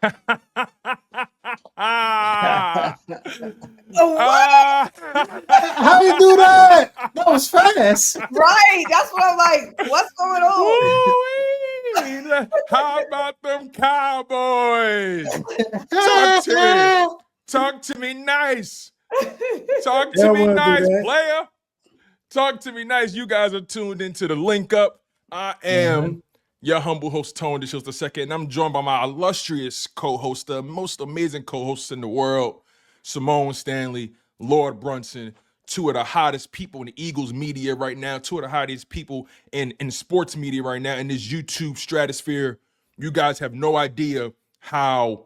What? How you do that? That was fast. Right. That's what I'm like. What's going on? How about them Cowboys? Talk to me. Talk to me nice. Talk to me nice, player. Talk to me nice. You guys are tuned into the Linc Up. I am your humble host, Tone DeShields II, and I'm joined by my illustrious co-host, the most amazing co-hosts in the world, Symone Stanley, Lord Brunson, two of the hottest people in the Eagles media right now, two of the hottest people in sports media right now in this YouTube stratosphere. You guys have no idea how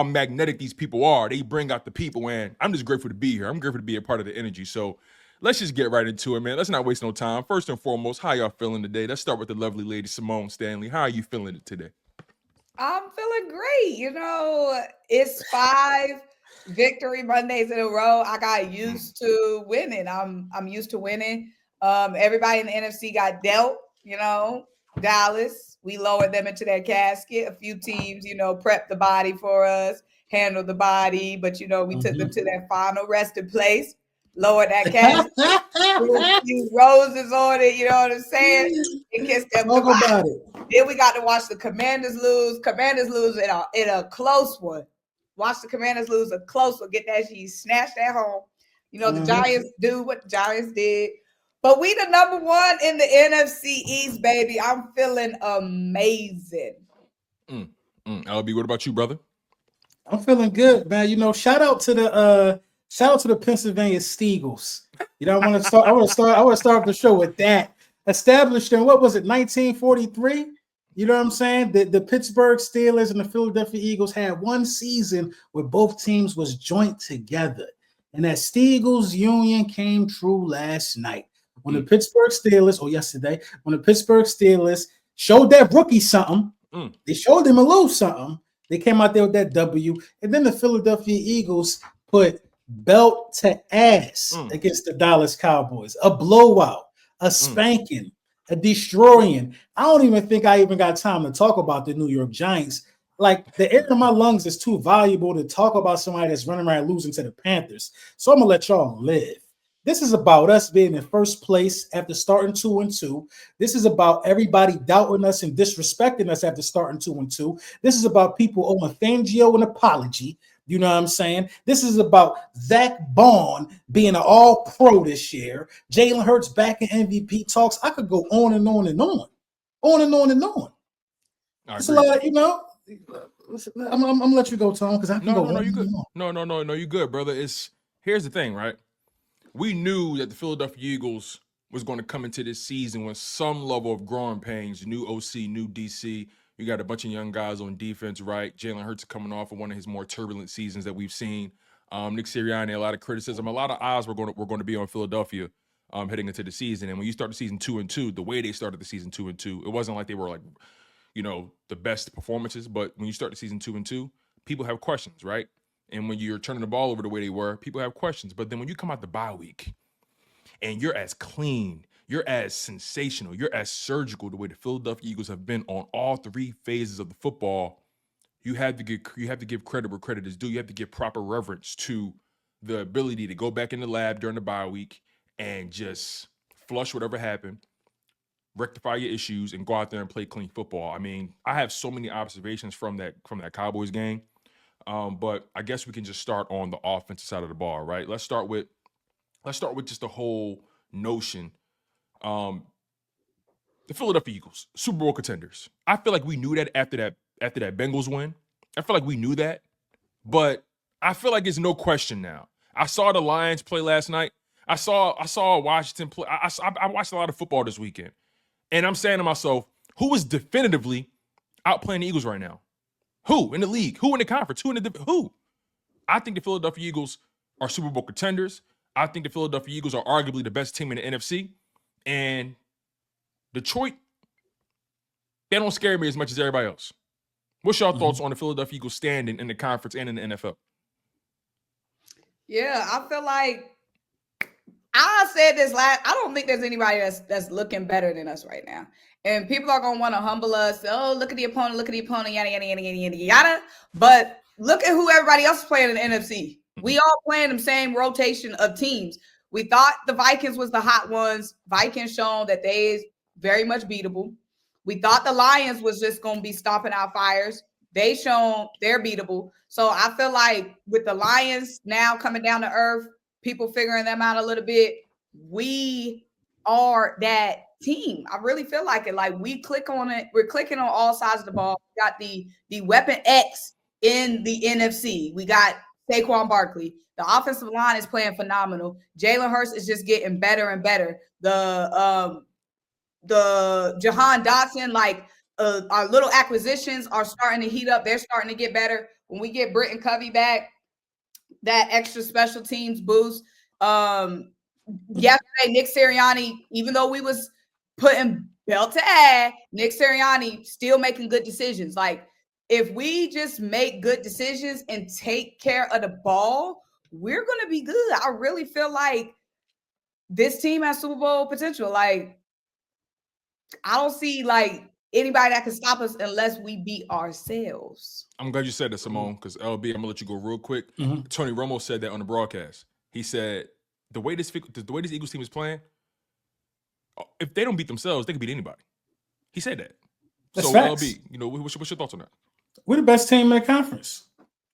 magnetic these people are. They bring out the people, and I'm just grateful to be here. I'm grateful to be a part of the energy. So let's just get right into it, man. Let's not waste no time. First and foremost, how y'all feeling today? Let's start with the lovely lady, Symone Stanley. How are you feeling today? I'm feeling great. You know, it's 5 victory Mondays in a row. I got used to winning. I'm used to winning. Everybody in the NFC got dealt, you know. Dallas, we lowered them into their casket. A few teams, you know, prepped the body for us, handled the body, but you know, we took them to their final resting place, lowered that casket, threw a few roses on it, you know what I'm saying? And kissed them Talk goodbye. about it. Then we got to watch the Commanders lose. Commanders lose in a close one. Watch the Commanders lose a close one. Get that shit snatched at home. You know, the Giants do what the Giants did. But we the number 1 in the NFC East, baby. I'm feeling amazing. LB, what about you, brother? I'm feeling good, man. You know, shout out to the Pennsylvania Steagles. You know, I want to start the show with that. Established in, what was it, 1943? You know what I'm saying? The Pittsburgh Steelers and the Philadelphia Eagles had one season where both teams was joint together. And that Steagles union came true last night. When the Pittsburgh Steelers, or yesterday, when the Pittsburgh Steelers showed that rookie something, they showed him a little something. They came out there with that W. And then the Philadelphia Eagles put belt to ass against the Dallas Cowboys. A blowout, a spanking, a destroying. I don't even think I even got time to talk about the New York Giants. Like, the air in my lungs is too valuable to talk about somebody that's running around losing to the Panthers. So I'm going to let y'all live. This is about us being in first place after starting 2-2. This is about everybody doubting us and disrespecting us after starting 2-2. This is about people owing Fangio an apology. You know what I'm saying? This is about Zach Bond being an all-pro this year. Jalen Hurts back in MVP talks. I could go on and on and on. On and on and on. It's a lot, you know. I'm gonna let you go, Tom, because I can go. No, you good. No, you good, brother. Here's the thing, right? We knew that the Philadelphia Eagles was going to come into this season with some level of growing pains. New OC, new DC. You got a bunch of young guys on defense, right? Jalen Hurts coming off of one of his more turbulent seasons that we've seen. Nick Sirianni, a lot of criticism. A lot of eyes were going to be on Philadelphia heading into the season. And when you start the season 2-2, the way they started the season 2-2, it wasn't like they were like, you know, the best performances. But when you start the season 2-2, people have questions, right? And when you're turning the ball over the way they were, people have questions. But then when you come out the bye week and you're as clean, you're as sensational, you're as surgical the way the Philadelphia Eagles have been on all 3 phases of the football, you have to give credit where credit is due. You have to give proper reverence to the ability to go back in the lab during the bye week and just flush whatever happened, rectify your issues, and go out there and play clean football. I mean, I have so many observations from that Cowboys game. But I guess we can just start on the offensive side of the ball, right? Let's start with just the whole notion. The Philadelphia Eagles, Super Bowl contenders. I feel like we knew that after that Bengals win. I feel like we knew that, but I feel like there's no question now. I saw the Lions play last night. I saw Washington play. I watched a lot of football this weekend, and I'm saying to myself, who is definitively outplaying the Eagles right now? Who in the league? Who in the conference? Who? I think the Philadelphia Eagles are Super Bowl contenders. I think the Philadelphia Eagles are arguably the best team in the NFC. And Detroit, they don't scare me as much as everybody else. What's your thoughts on the Philadelphia Eagles standing in the conference and in the NFL? Yeah, I feel like I said this last. I don't think there's anybody that's looking better than us right now. And people are gonna want to humble us. Oh, look at the opponent, yada yada yada yada yada yada. But look at who everybody else is playing in the NFC. We all playing the same rotation of teams. We thought the Vikings was the hot ones. Vikings shown that they is very much beatable. We thought the Lions was just gonna be stomping out fires. They shown they're beatable. So I feel like with the Lions now coming down to earth, people figuring them out a little bit, we are that team. I really feel like it. Like we click on it, we're clicking on all sides of the ball. We got the weapon X in the NFC. We got Saquon Barkley. The offensive line is playing phenomenal. Jalen Hurts is just getting better and better. The Jahan Dotson, like our little acquisitions are starting to heat up. They're starting to get better. When we get Britton Covey back, that extra special teams boost. Yesterday, Nick Sirianni, even though we was putting belt to ass, Nick Sirianni still making good decisions. Like if we just make good decisions and take care of the ball, we're gonna be good. I really feel like this team has Super Bowl potential. Like I don't see like anybody that can stop us unless we beat ourselves. I'm glad you said that, Symone, because LB, I'm gonna let you go real quick. Mm-hmm. Tony Romo said that on the broadcast. He said the way this Eagles team is playing, if they don't beat themselves, they can beat anybody. He said that. That's so facts. LB, what's your thoughts on that? We're the best team in the conference.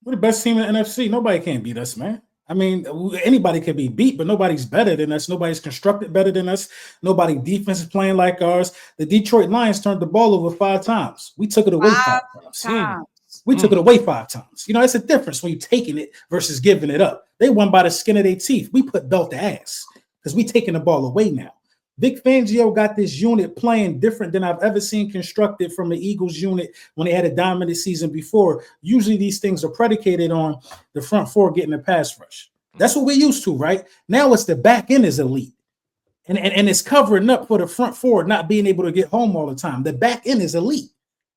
We're the best team in the NFC. Nobody can beat us, man. I mean, anybody can be beat, but nobody's better than us. Nobody's constructed better than us. Nobody defense is playing like ours. The Detroit Lions turned the ball over 5 times. We took it away 5 times. We took it away 5 times. You know, it's a difference when you're taking it versus giving it up. They won by the skin of their teeth. We put belt to ass because we taking the ball away now. Vic Fangio got this unit playing different than I've ever seen constructed from the Eagles unit when they had a dominant season before. Usually these things are predicated on the front four getting a pass rush. That's what we're used to, right? Now it's the back end is elite. And it's covering up for the front four not being able to get home all the time. The back end is elite.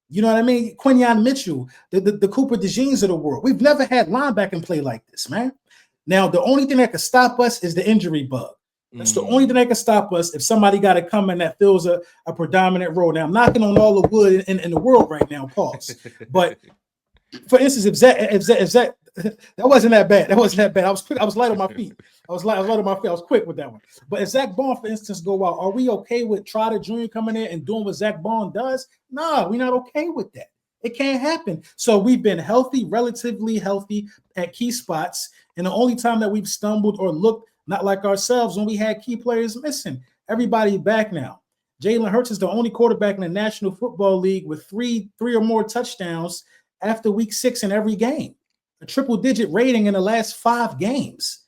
You know what I mean? Quinyon Mitchell, the Cooper DeJeans of the world. We've never had linebacking play like this, man. Now, the only thing that could stop us is the injury bug. That's the only thing that can stop us if somebody got to come in that fills a predominant role. Now, I'm knocking on all the wood in the world right now, pause. But for instance, if Zach, that wasn't that bad. That wasn't that bad. I was quick. I was light on my feet. I was light on my feet. I was quick with that one. But if Zach Bond, for instance, go out, are we okay with Trotter Jr. coming in and doing what Zach Bond does? No, we're not okay with that. It can't happen. So we've been healthy, relatively healthy at key spots. And the only time that we've stumbled or looked not like ourselves when we had key players missing. Everybody back now. Jalen Hurts is the only quarterback in the National Football League with three or more touchdowns after week 6 in every game. A triple-digit rating in the last 5 games.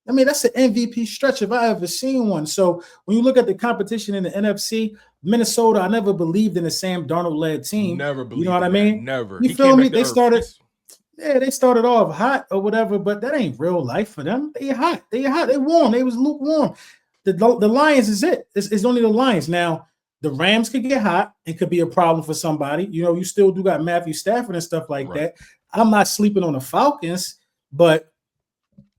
I mean, that's an MVP stretch if I ever seen one. So when you look at the competition in the NFC, Minnesota, I never believed in a Sam Darnold-led team. Never believed. You know what I mean? Never. You feel me? They started. Yeah, they started off hot or whatever, but that ain't real life for them. They hot. They warm. They was lukewarm. The Lions is it. It's only the Lions. Now, the Rams could get hot and could be a problem for somebody. You know, you still do got Matthew Stafford and stuff like that. I'm not sleeping on the Falcons, but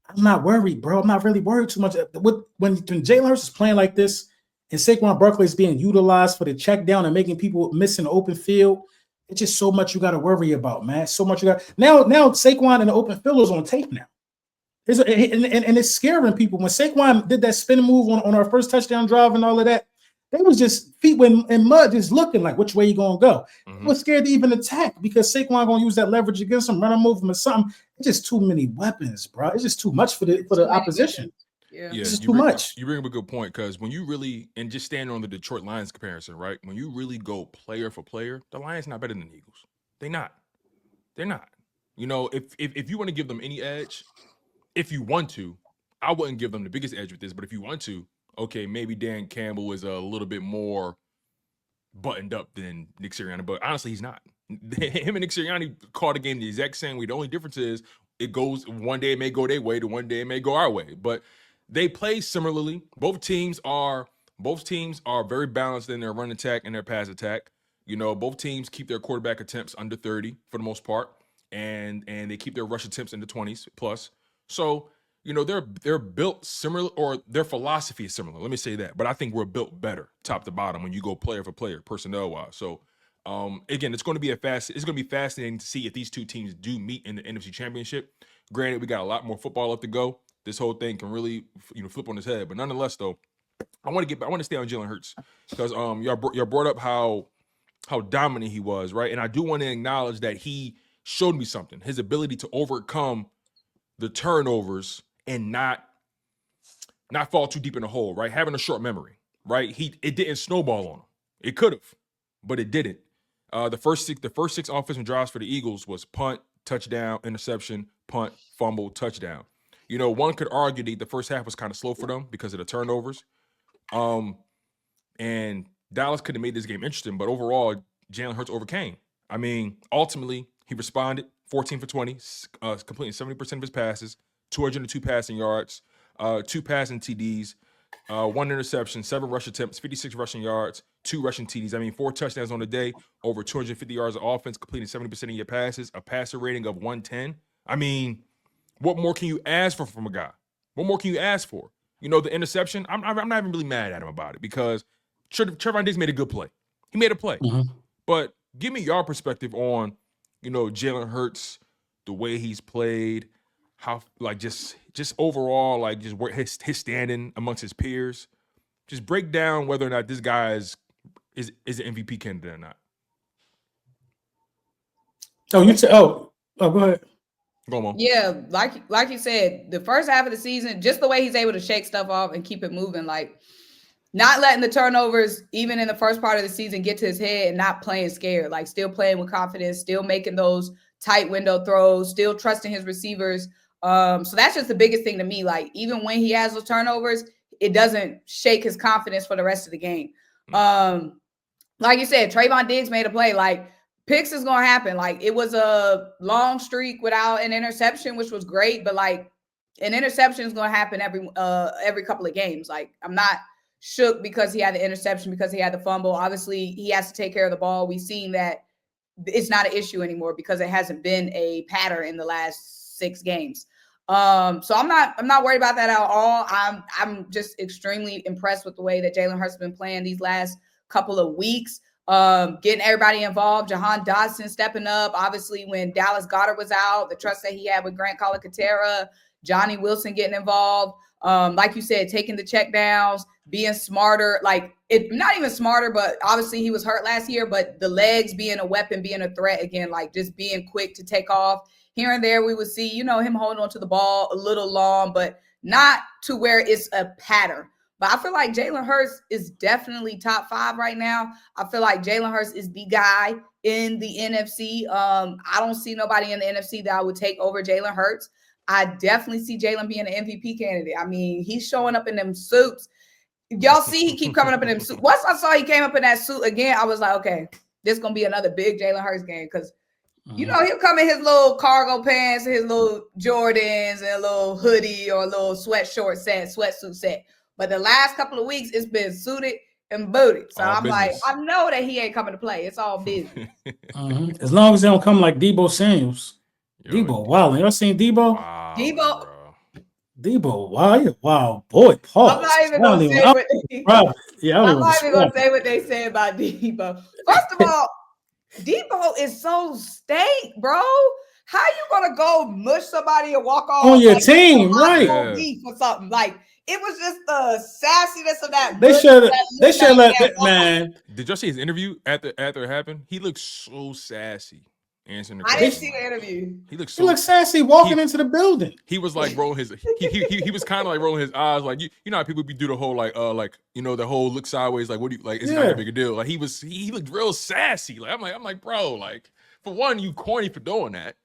I'm not worried, bro. I'm not really worried too much. When Jalen Hurts is playing like this and Saquon Barkley is being utilized for the check down and making people miss in the open field, it's just so much you got to worry about, man. So much you got. Now Saquon in the open field is on tape now. And it's scaring people. When Saquon did that spin move on our first touchdown drive and all of that, they was just feet in mud, just looking like which way you gonna go. They was scared to even attack because Saquon gonna use that leverage against him, run him over him or something. It's just too many weapons, bro. It's just too much for the opposition. Yeah, it's just too much. You bring up a good point because when you really and just standing on the Detroit Lions comparison, right? When you really go player for player, the Lions not better than the Eagles. They're not. You know, if you want to give them any edge, if you want to, I wouldn't give them the biggest edge with this, but if you want to, okay, maybe Dan Campbell is a little bit more buttoned up than Nick Sirianni, but honestly, he's not. Him and Nick Sirianni called the game the exact same way. The only difference is it goes one day it may go their way, the one day it may go our way. But they play similarly. Both teams are very balanced in their run attack and their pass attack. You know, both teams keep their quarterback attempts under 30 for the most part, and they keep their rush attempts in the 20s plus. So they're built similar, or their philosophy is similar. Let me say that. But I think we're built better, top to bottom, when you go player for player, personnel wise. So again, it's going to be fascinating to see if these two teams do meet in the NFC Championship. Granted, we got a lot more football left to go. This whole thing can really flip on its head. But nonetheless, though, I want to stay on Jalen Hurts because y'all brought up how dominant he was, right? And I do want to acknowledge that he showed me something. His ability to overcome the turnovers and not fall too deep in the hole, right? Having a short memory, right? It didn't snowball on him. It could have, but it didn't. The first six offensive drives for the Eagles was punt, touchdown, interception, punt, fumble, touchdown. One could argue that the first half was kind of slow for them because of the turnovers. And Dallas could have made this game interesting, but overall, Jalen Hurts overcame. I mean, ultimately, he responded 14 for 20, completing 70% of his passes, 202 passing yards, 2 passing TDs, 1 interception, 7 rush attempts, 56 rushing yards, 2 rushing TDs. I mean, 4 touchdowns on the day, over 250 yards of offense, completing 70% of your passes, a passer rating of 110. I mean, what more can you ask for from a guy? What more can you ask for? The interception, I'm not even really mad at him about it because Trevon Diggs made a good play. He made a play. Mm-hmm. But give me your perspective on, Jalen Hurts, the way he's played, how just overall, just where his standing amongst his peers. Just break down whether or not this guy is an MVP candidate or not. Go ahead. Go on, Mom. Yeah, like you said, the first half of the season, just the way he's able to shake stuff off and keep it moving, not letting the turnovers, even in the first part of the season, get to his head and not playing scared, still playing with confidence, still making those tight window throws, still trusting his receivers. So that's just the biggest thing to me. Even when he has those turnovers, it doesn't shake his confidence for the rest of the game. Like you said, Trevon Diggs made a play. Picks is going to happen. It was a long streak without an interception, which was great, but an interception is going to happen every couple of games. I'm not shook because he had the interception, because he had the fumble. Obviously, he has to take care of the ball. We've seen that it's not an issue anymore because it hasn't been a pattern in the last 6 games. So I'm not worried about that at all. I'm just extremely impressed with the way that Jalen Hurts has been playing these last couple of weeks. Getting everybody involved. Jahan Dodson stepping up. Obviously, when Dallas Goedert was out, the trust that he had with Grant Calcaterra, Johnny Wilson getting involved. Like you said, taking the check downs, being smarter, not even smarter, but obviously he was hurt last year, but the legs being a weapon, being a threat again, just being quick to take off. Here and there, we would see, him holding on to the ball a little long, but not to where it's a pattern. But I feel like Jalen Hurts is definitely top 5 right now. I feel like Jalen Hurts is the guy in the NFC. I don't see nobody in the NFC that I would take over Jalen Hurts. I definitely see Jalen being an MVP candidate. I mean, he's showing up in them suits. Y'all see he keep coming up in them suits. Once I saw he came up in that suit again, I was like, okay, this is going to be another big Jalen Hurts game because, he'll come in his little cargo pants, his little Jordans, and a little hoodie or a little sweatsuit set. But the last couple of weeks, it's been suited and booted. So All I'm business. I know that he ain't coming to play. It's all business. As long as they don't come like Debo Samuel. Debo, wow. Y'all seen Debo? Wow, Debo. Debo, wow, boy, pause. I'm not even going to say what they say about Debo. First of all, Debo is so stank, bro. How you gonna go mush somebody and walk off on your team, right? Beef or something it was just the sassiness of that. They should let that man. Did y'all see his interview after it happened? He looked so sassy. Answering the I didn't see the interview. He looked sassy walking into the building. He was rolling his. He was kind of rolling his eyes, you know how people do the whole the whole look sideways, what do you it's not that big a deal. He looked real sassy. I'm like bro, for one, you corny for doing that.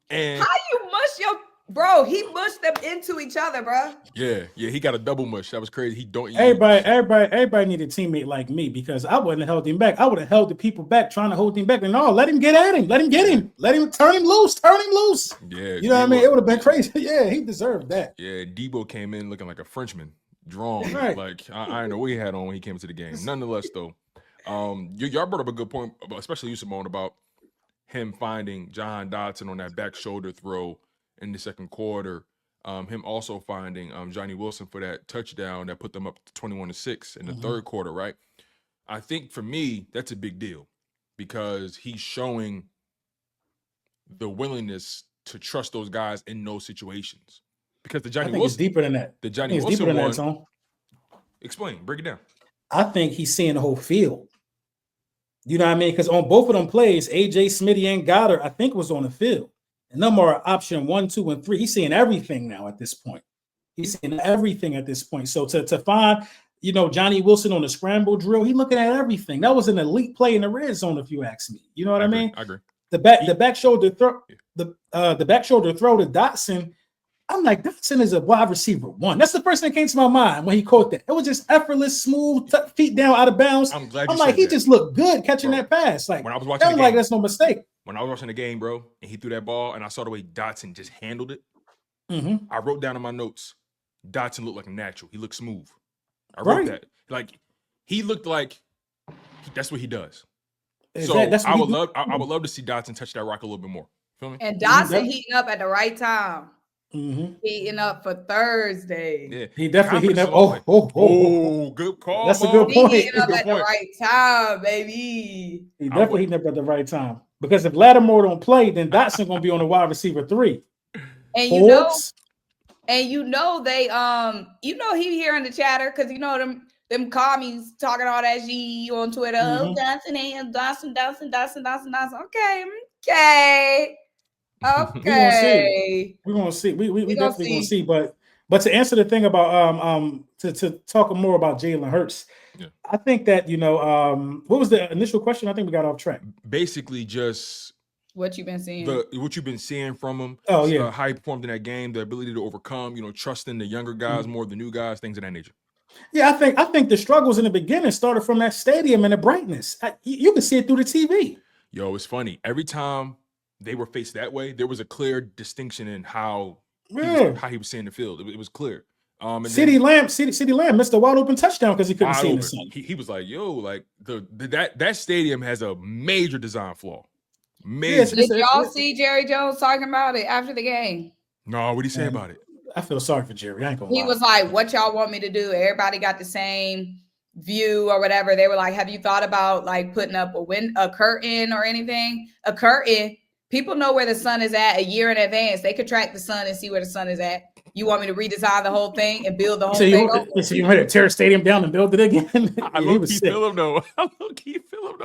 And how you mush your bro? He mushed them into each other, bro. Yeah, he got a double mush. That was crazy. Everybody need a teammate like me because I wouldn't have held him back. I would have held the people back trying to hold him back. And no, let him get at him. Let him get him. Let him turn him loose. Yeah, you know what I mean? It would have been crazy. Yeah, he deserved that. Yeah, Debo came in looking like a Frenchman, drawn. Right. I don't know what he had on when he came into the game. Nonetheless, though, y'all brought up a good point, especially you, Symone, about him finding Jahan Dodson on that back shoulder throw in the second quarter. him also finding Johnny Wilson for that touchdown that put them up 21-6 in the third quarter, right? I think for me, that's a big deal because he's showing the willingness to trust those guys in those situations. Because the Johnny I think Wilson, it's deeper than that. The Johnny Wilson one. Tone. Explain, break it down. I think he's seeing the whole field. You know what I mean? Because on both of them plays, AJ, Smitty, and Goddard, I think was on the field. And them are option 1, 2, and 3. He's seeing everything now at this point. He's seeing everything at this point. So to find, Johnny Wilson on the scramble drill, he's looking at everything. That was an elite play in the red zone, if you ask me. You know what I mean? I agree. The back shoulder throw, the back shoulder throw to Dotson. I'm like, Dotson is a wide receiver 1. That's the first thing that came to my mind when he caught that. It was just effortless, smooth, feet down, out of bounds. I'm glad. I'm like, he just looked good catching that pass. Like, when I was watching, the game, like that's no mistake. When I was watching the game, bro, and he threw that ball, and I saw the way Dotson just handled it. I wrote down in my notes, Dotson looked like a natural. He looked smooth. I wrote that. Like, he looked like that's what he does. So I would love to see Dotson touch that rock a little bit more. Feel me? And Dotson heating up at the right time. Heating up for Thursday. Yeah, he definitely heating up. Oh, good call. That's a good point. He heating up at the right time, baby. He definitely heating up at the right time. Because if Lattimore don't play, then Dotson gonna be on the wide receiver 3. And they he hearing the chatter because them commies talking all that G on Twitter. Oh, Dotson. Okay. We're gonna see. We definitely gonna see. But to answer the thing about to talk more about Jalen Hurts, I think that what was the initial question? I think we got off track. Basically, just what you've been seeing. What you've been seeing from him. Oh yeah, how he performed in that game, the ability to overcome, trusting the younger guys more than the new guys, things of that nature. Yeah, I think the struggles in the beginning started from that stadium and the brightness. You can see it through the TV. Yo, it's funny. Every time they were faced that way, there was a clear distinction in how he was seeing the field. It was clear. CeeDee Lamb missed a wide open touchdown because he couldn't see in the sun. He was like, "Yo, like that stadium has a major design flaw." Major. Did y'all see Jerry Jones talking about it after the game? No, what did he say about it? I feel sorry for Jerry. I ain't gonna lie. He was like, "What y'all want me to do?" Everybody got the same view or whatever. They were like, "Have you thought about like putting up a curtain or anything? A curtain." People know where the sun is at a year in advance. They could track the sun and see where the sun is at. You want me to redesign the whole thing and build the whole thing over? So you ready to tear a stadium down and build it again? I love Keith Phillip though.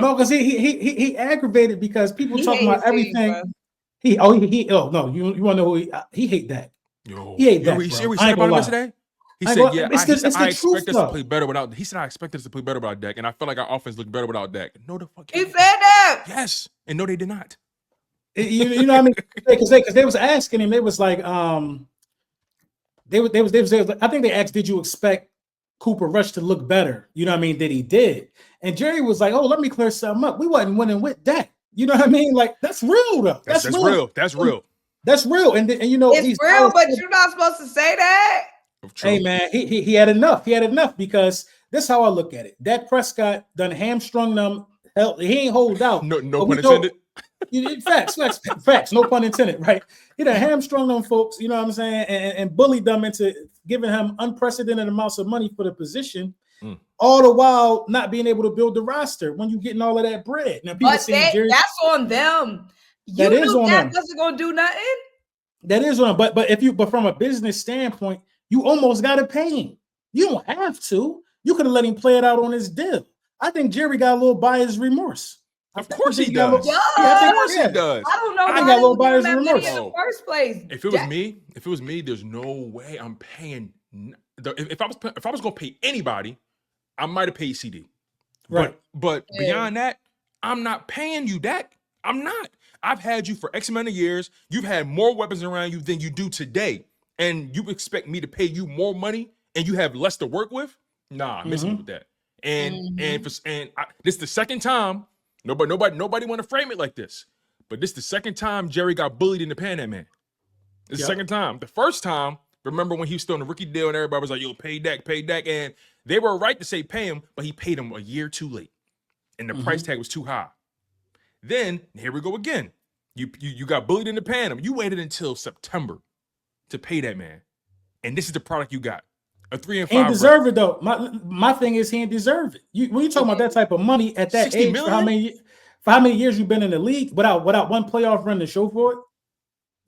No, because he aggravated because people talking about everything. You want to know who he hate that. Yo, he hate that. He said about him yesterday. He said, I expect us to play better without. He said, I expect us to play better without Dak, and I felt like our offense looked better without Dak. No, the fuck. He said that. Yes, and no, they did not. You know what I mean? Because they was asking him. They was like, they was. I think they asked, did you expect Cooper Rush to look better? You know what I mean? That he did. And Jerry was like, oh, let me clear something up. We wasn't winning with Dak. You know what I mean? Like that's real though. That's real. That's real. That's real. And it's real, but you're not supposed to say that. Hey man, he had enough. He had enough because this is how I look at it. Dak Prescott done hamstrung them. Hell, he ain't hold out. No pun intended. Facts. No pun intended, right? He done hamstrung them folks, you know what I'm saying, and bullied them into giving him unprecedented amounts of money for the position, all the while not being able to build the roster when you're getting all of that bread. Now, people that's on them. That wasn't gonna do nothing. That is on, but from a business standpoint, you almost got to pay him. You don't have to. You could have let him play it out on his deal. I think Jerry got a little buyer's remorse. Of course he does. He does. I don't know why I got a little buyer's remorse in the first place. If it was me, there's no way I'm paying. If I was gonna pay anybody, I might have paid CD. Right. But beyond that, I'm not paying you, Dak. I'm not. I've had you for X amount of years. You've had more weapons around you than you do today. And you expect me to pay you more money and you have less to work with? Nah, I'm missing with that. And this is the second time. Nobody want to frame it like this. But this is the second time Jerry got bullied in the pan that man. It's the second time. The first time, remember when he was still on the rookie deal and everybody was like, yo, pay Dak. And they were right to say pay him, but he paid him a year too late. And the price tag was too high. Then, here we go again. You got bullied in the pan. You waited until September to pay that man. and this is the product you got. A 3 and 5. He didn't deserve it though. My thing is he didn't deserve it. When you talking about that type of money at that age, for how many years you've been in the league without one playoff run to show for it?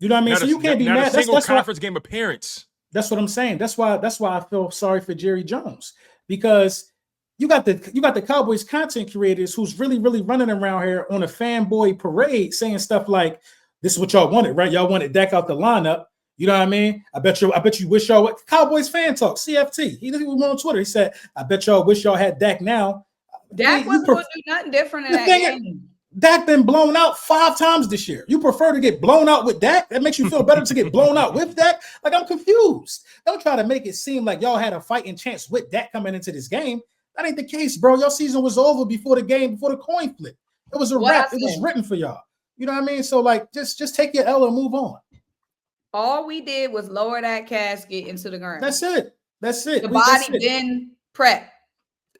You know what I mean? So you can't be mad. Not a single conference game appearance. That's what I'm saying. That's why I feel sorry for Jerry Jones, because you got the Cowboys content creators who's really running around here on a fanboy parade saying stuff like, "This is what y'all wanted, right? Y'all wanted Dak out the lineup." You know what I mean? I bet you wish y'all Cowboys fan talk, CFT. He went on Twitter. He said, "I bet y'all wish y'all had Dak now." Dak wasn't going to do nothing different in that game. Dak been blown out 5 times this year. You prefer to get blown out with Dak? That makes you feel better to get blown out with Dak? Like, I'm confused. Don't try to make it seem like y'all had a fighting chance with Dak coming into this game. That ain't the case, bro. Your season was over before the game, before the coin flip. It was a wrap. It was written for y'all. You know what I mean? So, like, just take your L and move on. All we did was lower that casket into the ground. That's it. The body been prepped.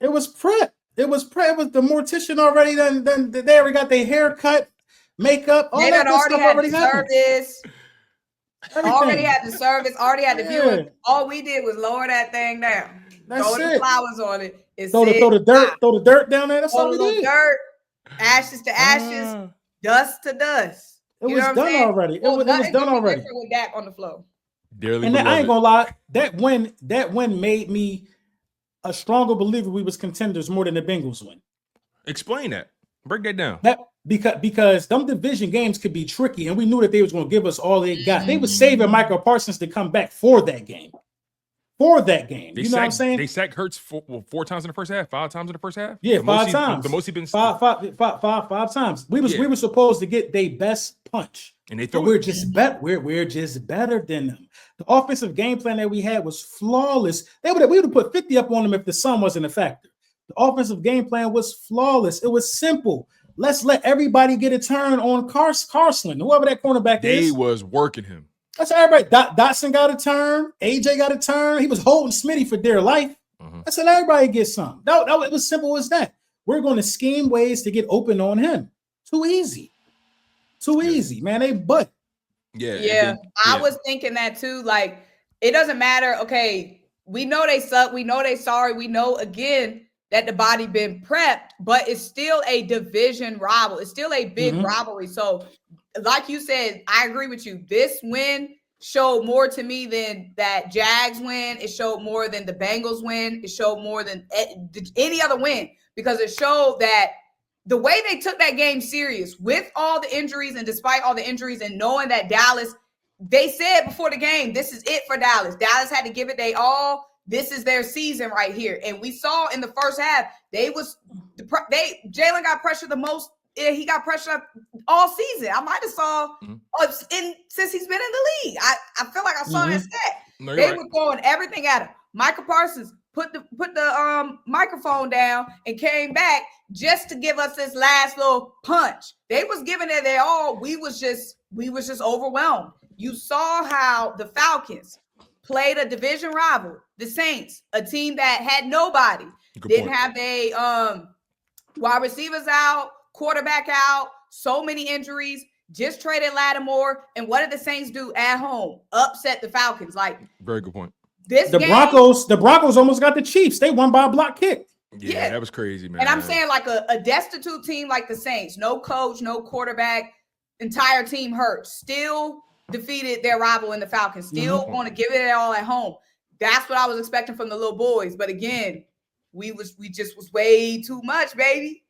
It was prep. It was the mortician already done they already got their hair cut, makeup, all that already stuff had already the happened. service. Already had the service, already had the viewing. All we did was lower that thing down. Throw the flowers on it. Throw the dirt down there. That's all we did. Dirt, ashes to ashes, dust to dust. It was done already. It was done already. With Dak on the floor. And I ain't gonna lie, that win made me a stronger believer we was contenders more than the Bengals win. Explain that. Break that down. Because them division games could be tricky, and we knew that they was going to give us all they got. They was saving Micah Parsons to come back for that game. You know what I'm saying? They sacked Hurts 4 times in the first half, 5 times in the first half. Yeah, 5 times. The most he's been five times. We were supposed to get their best punch, and they threw. We're just better than them. The offensive game plan that we had was flawless. We would have put 50 up on them if the sun wasn't a factor. The offensive game plan was flawless. It was simple. Let's let everybody get a turn on Carson, whoever that cornerback is. They was working him. That's everybody. Dotson got a turn. AJ got a turn. He was holding Smitty for dear life. I said everybody gets some. No, it was simple as that. We're going to scheme ways to get open on him. Too easy, man. They butt. Yeah. I was thinking that too. Like, it doesn't matter. Okay, we know they suck. We know they sorry. We know again that the body been prepped, but it's still a division rival. It's still a big rivalry. So, like you said, I agree with you. This win showed more to me than that Jags win. It showed more than the Bengals win. It showed more than any other win, because it showed that the way they took that game serious with all the injuries and despite all the injuries, and knowing that Dallas, they said before the game, this is it for Dallas. Dallas had to give it their all. This is their season right here. And we saw in the first half, Jalen got pressure the most. He got pressure all season. I might have saw since he's been in the league. I feel like I saw that stat. No, they were throwing everything at him. Micah Parsons put the microphone down and came back just to give us this last little punch. They was giving it their all. We was just overwhelmed. You saw how the Falcons played a division rival, the Saints, a team that had nobody. Didn't have a wide receivers out, quarterback out, so many injuries, just traded Lattimore. And what did the Saints do at home? Upset the Falcons. Like, very good point. The Broncos almost got the Chiefs. They won by a block kick. Yeah, that was crazy, man. And I'm saying, like, a destitute team like the Saints, no coach, no quarterback, entire team hurt, still defeated their rival in the Falcons, still want to give it all at home. That's what I was expecting from the little boys. But again, we just was way too much, baby.